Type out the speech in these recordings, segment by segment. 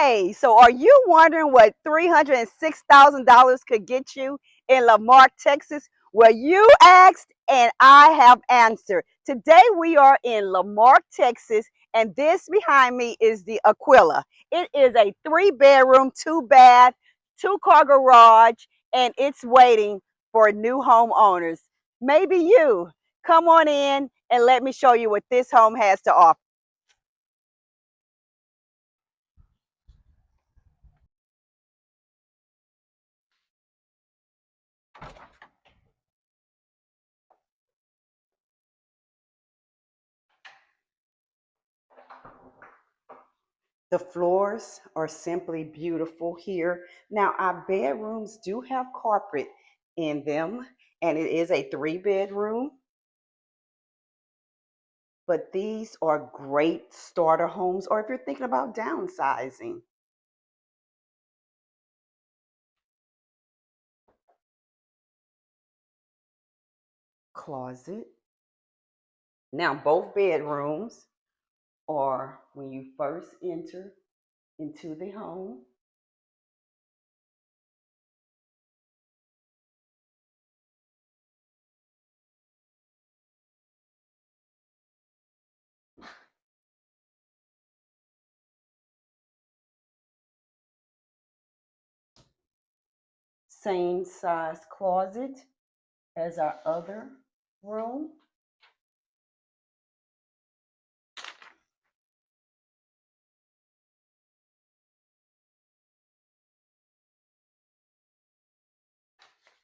Hey, so are you wondering what $306,000 could get you in Marque, Texas? Well, you asked and I have answered. Today we are in Marque, Texas, and this behind me is the Aquila. It is a 3-bedroom, 2-bath, 2-car garage, and it's waiting for new homeowners. Maybe you. Come on in and let me show you what this home has to offer. The floors are simply beautiful here. Now, our bedrooms do have carpet in them, and it is a 3-bedroom. But these are great starter homes, or if you're thinking about downsizing. Closet. Now, both bedrooms are when you first enter into the home. Same size closet as our other room.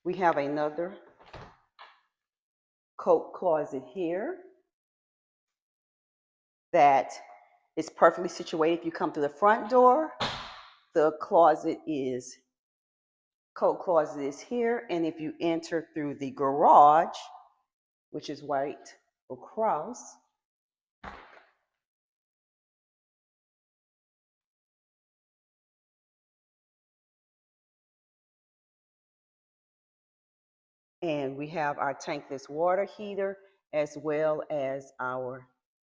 We have another coat closet here that is perfectly situated. If you come through the front door, the coat closet is here. And if you enter through the garage, which is right across, and we have our tankless water heater as well as our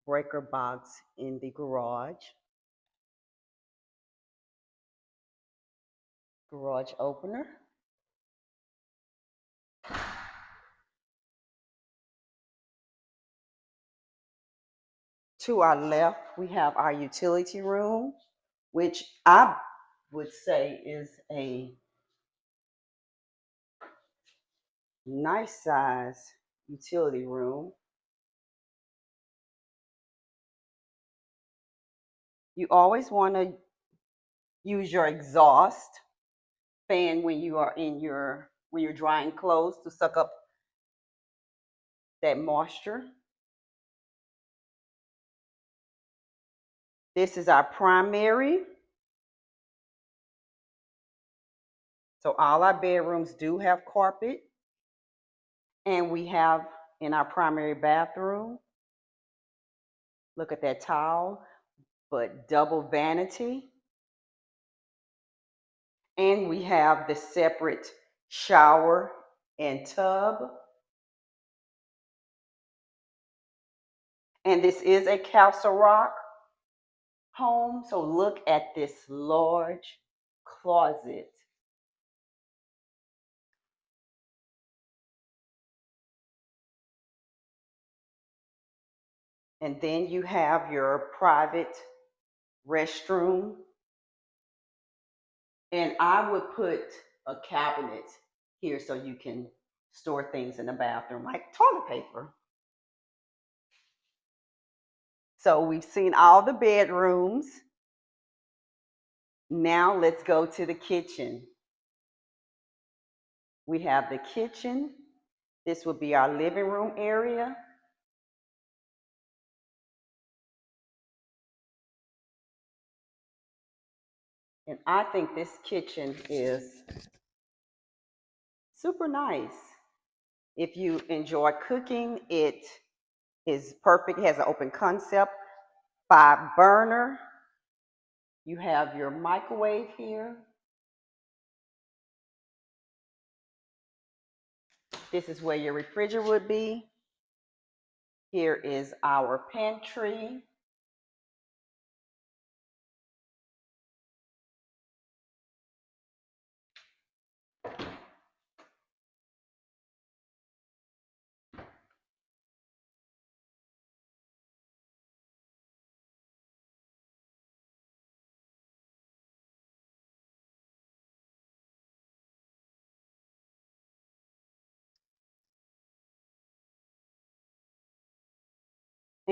breaker box in the garage. Garage opener. To our left, we have our utility room, which I would say is a nice size utility room. You always want to use your exhaust fan when you are when you're drying clothes to suck up that moisture. This is our primary. So all our bedrooms do have carpet. And we have in our primary bathroom, look at that tile, but double vanity. And we have the separate shower and tub. And this is a Castle Rock home. So look at this large closet. And then you have your private restroom. And I would put a cabinet here so you can store things in the bathroom, like toilet paper. So we've seen all the bedrooms. Now let's go to the kitchen. We have the kitchen. This will be our living room area. And I think this kitchen is super nice. If you enjoy cooking, it is perfect. It has an open concept, 5-burner. You have your microwave here. This is where your refrigerator would be. Here is our pantry.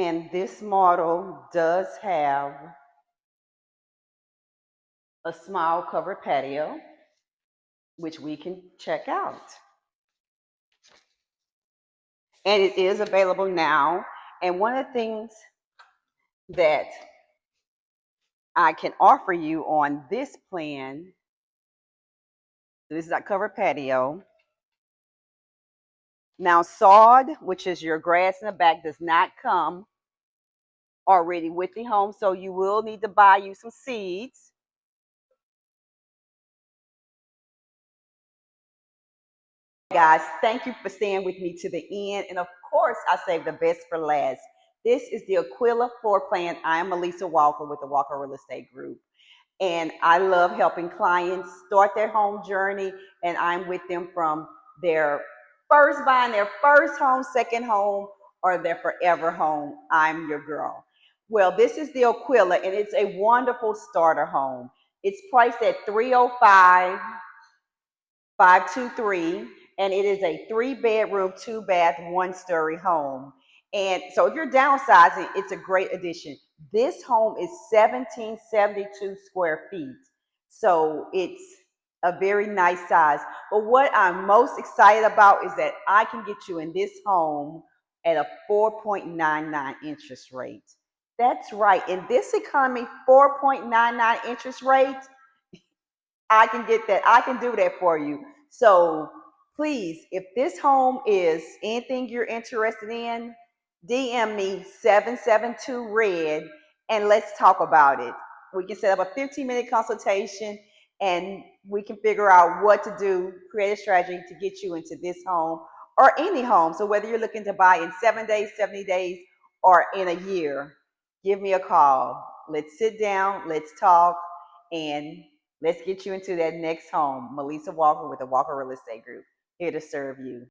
And this model does have a small covered patio, which we can check out. And it is available now. And one of the things that I can offer you on this plan, this is our covered patio. Now, sod, which is your grass in the back, does not come already with the home, so you will need to buy you some seeds. Guys, thank you for staying with me to the end. And of course, I saved the best for last. This is the Aquila floor plan. I am Melissa Walker with the Walker Real Estate Group. And I love helping clients start their home journey. And I'm with them from their first buying their first home, second home, or their forever home. I'm your girl. Well, this is the Aquila, and it's a wonderful starter home. It's priced at $305,523, and it is a 3-bedroom, 2-bath, 1-story home. And so if you're downsizing, it's a great addition. This home is 1772 square feet. So it's a very nice size. But what I'm most excited about is that I can get you in this home at a 4.99 interest rate. That's right. In this economy, 4.99 interest rate, I can get that. I can do that for you. So please, if this home is anything you're interested in, DM me 772-RED and let's talk about it. We can set up a 15-minute consultation and we can figure out what to do, create a strategy to get you into this home or any home. So whether you're looking to buy in 7 days, 70 days, or in a year, give me a call. Let's sit down, let's talk, and let's get you into that next home. Melissa Walker with the Walker Real Estate Group, here to serve you.